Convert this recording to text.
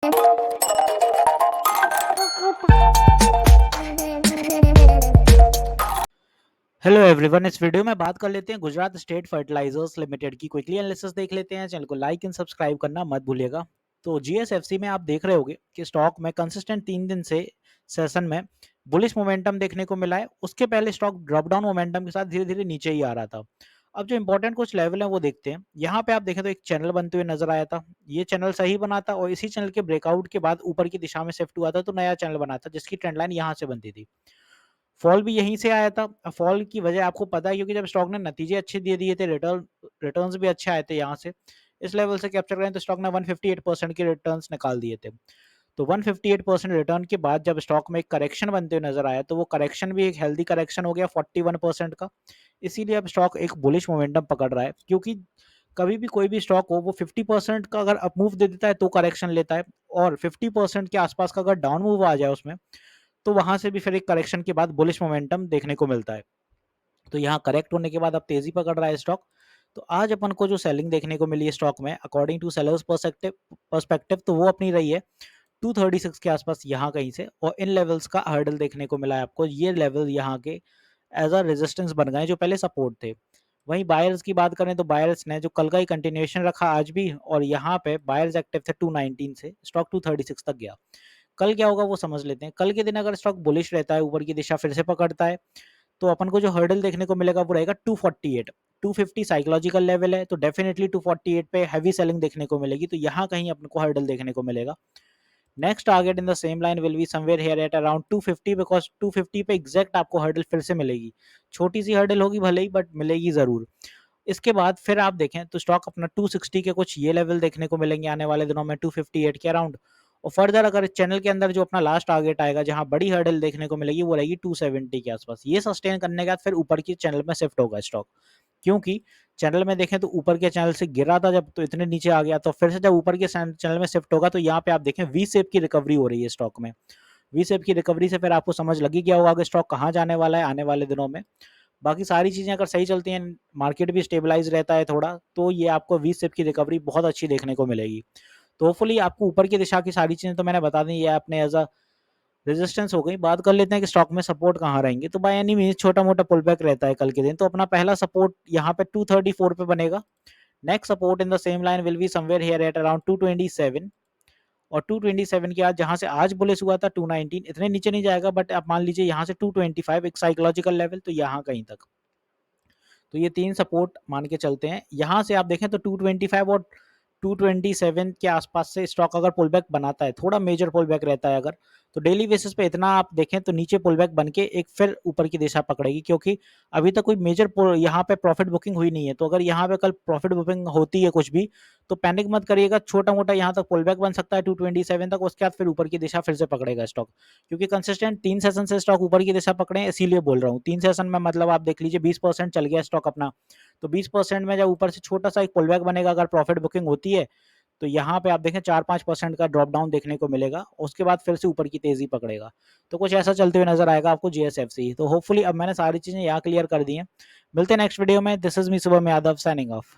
Hello everyone, इस video में बात कर लेते हैं गुजरात स्टेट फर्टिलाइजर्स लिमिटेड की क्विकली एनालिसिस देख लेते हैं। चैनल को लाइक एंड सब्सक्राइब करना मत भूलिएगा। तो जीएसएफसी में आप देख रहे होंगे कि स्टॉक में कंसिस्टेंट 3 दिन से सेशन में बुलिश मोमेंटम देखने को मिला है। उसके पहले स्टॉक ड्रॉप डाउन मोमेंटम के साथ धीरे धीरे नीचे ही आ रहा था। अब जो इंपॉर्टेंट कुछ लेवल है वो देखते हैं। यहाँ पे आप देखें तो एक चैनल बनते हुए नजर आया था। ये चैनल सही बना था और इसी चैनल के ब्रेकआउट के बाद ऊपर की दिशा में शिफ्ट हुआ था, तो नया चैनल बना था जिसकी ट्रेंड लाइन यहाँ से बनती थी। फॉल भी यहीं से आया था। फॉल की वजह आपको पता है, क्योंकि जब स्टॉक ने नतीजे अच्छे दे दिए थे, रिटर्न्स भी अच्छे आए थे यहाँ से, इस लेवल से कैप्चर करें तो स्टॉक ने 158% के रिटर्न्स निकाल दिए थे। तो 158% रिटर्न के बाद जब स्टॉक में एक करेक्शन बनते हुए नजर आया, तो वो करेक्शन भी एक हेल्दी करेक्शन हो गया 41% का। इसीलिए अब स्टॉक एक बुलिश मोमेंटम पकड़ रहा है, क्योंकि कभी भी कोई भी स्टॉक हो वो 50% का अगर अप मूव दे देता है तो करेक्शन लेता है, और 50% के आसपास का अगर डाउन मूव आ जाए उसमें, तो वहां से भी फिर एक करेक्शन के बाद बुलिश मोमेंटम देखने को मिलता है। तो यहाँ करेक्ट होने के बाद अब तेजी पकड़ रहा है स्टॉक। तो आज अपन को जो सेलिंग देखने को मिली है स्टॉक में, अकॉर्डिंग टू सेलर्स पर्सपेक्टिव, तो वो अपनी रही है 236 के आसपास यहाँ कहीं से, और इन लेवल्स का हर्डल देखने को मिला है आपको। ये लेवल यहाँ के एज अ रेजिस्टेंस बन गए जो पहले सपोर्ट थे। वहीं बायर्स की बात करें तो बायर्स ने जो कल का ही कंटिन्यूएशन रखा आज भी, और यहाँ पे बायर्स एक्टिव थे 219 से, स्टॉक 236 तक गया। कल क्या होगा वो समझ लेते हैं। कल के दिन अगर स्टॉक बुलिश रहता है, ऊपर की दिशा फिर से पकड़ता है, तो अपन को जो हर्डल देखने को मिलेगा वो रहेगा 248। 250 साइकोलॉजिकल लेवल है, तो डेफिनेटली 248 पे हैवी सेलिंग देखने को मिलेगी, तो यहाँ कहीं अपन को हर्डल देखने को मिलेगा। Next target in the same line will be somewhere here at around 250, because 250 पे एग्जैक्ट आपको हर्डल फिर से मिलेगी। छोटी सी हर्डल होगी भले ही, बट मिलेगी जरूर। इसके बाद फिर आप देखें तो स्टॉक अपना 260 के कुछ ये लेवल देखने को मिलेंगे आने वाले दिनों में, 258 के अराउंड। और फर्दर अगर इस चैनल के अंदर जो अपना लास्ट टारगेट आएगा, जहां बड़ी हर्डल देखने को मिलेगी, वो रहेगी 270 के आसपास। ये सस्टेन करने के बाद फिर ऊपर की चैनल में शिफ्ट होगा स्टॉक, क्योंकि चैनल में देखें तो ऊपर के चैनल से गिरा था जब, तो इतने नीचे आ गया, तो फिर से जब ऊपर के चैनल में शिफ्ट होगा, तो यहाँ पे आप देखें वी शेप की रिकवरी हो रही है स्टॉक में। वी शेप की रिकवरी से फिर आपको समझ लगी क्या होगा कि स्टॉक कहाँ जाने वाला है आने वाले दिनों में। बाकी सारी चीजें अगर सही चलती हैं, मार्केट भी स्टेबलाइज रहता है थोड़ा, तो ये आपको वी शेप की रिकवरी बहुत अच्छी देखने को मिलेगी। तो होपफुली आपको ऊपर की दिशा की सारी चीजें तो मैंने बता दी, ये आपने एज अ रेजिस्टेंस हो गई। बात कर लेते हैं कि स्टॉक में सपोर्ट कहाँ रहेंगे। तो बाय एनी मीन छोटा मोटा पुल बैक रहता है कल के दिन, तो अपना पहला सपोर्ट यहाँ पे 234 पे बनेगा। Next support in the same line will be somewhere here at around 227, और 227 के आज जहां से आज बुलिश हुआ था 219, इतने नीचे नहीं जाएगा, बट आप मान लीजिए यहाँ से 225 एक साइकोलॉजिकल लेवल, तो यहाँ कहीं तक। तो ये तीन सपोर्ट मान के चलते हैं। यहाँ से आप देखें तो 225 और 227 के आसपास से स्टॉक अगर पुल बैक बनाता है, थोड़ा मेजर पुल बैक रहता है अगर, तो डेली बेसिस पे इतना आप देखें तो नीचे पुल बैक बन के एक फिर ऊपर की दिशा पकड़ेगी, क्योंकि अभी तक कोई मेजर यहाँ पे प्रॉफिट बुकिंग हुई नहीं है। तो अगर यहाँ पे कल प्रॉफिट बुकिंग होती है कुछ भी, तो पैनिक मत करिएगा, छोटा मोटा यहाँ तक पुल बैक बन सकता है 227 तक, उसके बाद फिर ऊपर की दिशा फिर से पकड़ेगा स्टॉक। क्योंकि कंसिस्टेंट 3 सेशन से स्टॉक ऊपर की दिशा पकड़े हैं, इसीलिए बोल रहा हूँ। 3 सेशन में मतलब आप देख लीजिए 20% चल गया स्टॉक अपना। तो 20% में जब ऊपर से छोटा सा एक पुल बैक बनेगा, अगर प्रॉफिट बुकिंग होती है, तो यहाँ पे आप देखें 4-5% का ड्रॉप डाउन देखने को मिलेगा, उसके बाद फिर से ऊपर की तेजी पकड़ेगा। तो कुछ ऐसा चलते हुए नजर आएगा आपको जीएसएफसी। तो होपफुली अब मैंने सारी चीजें यहाँ क्लियर कर दी हैं। मिलते हैं नेक्स्ट वीडियो में। This is me Shubham Yadav signing off.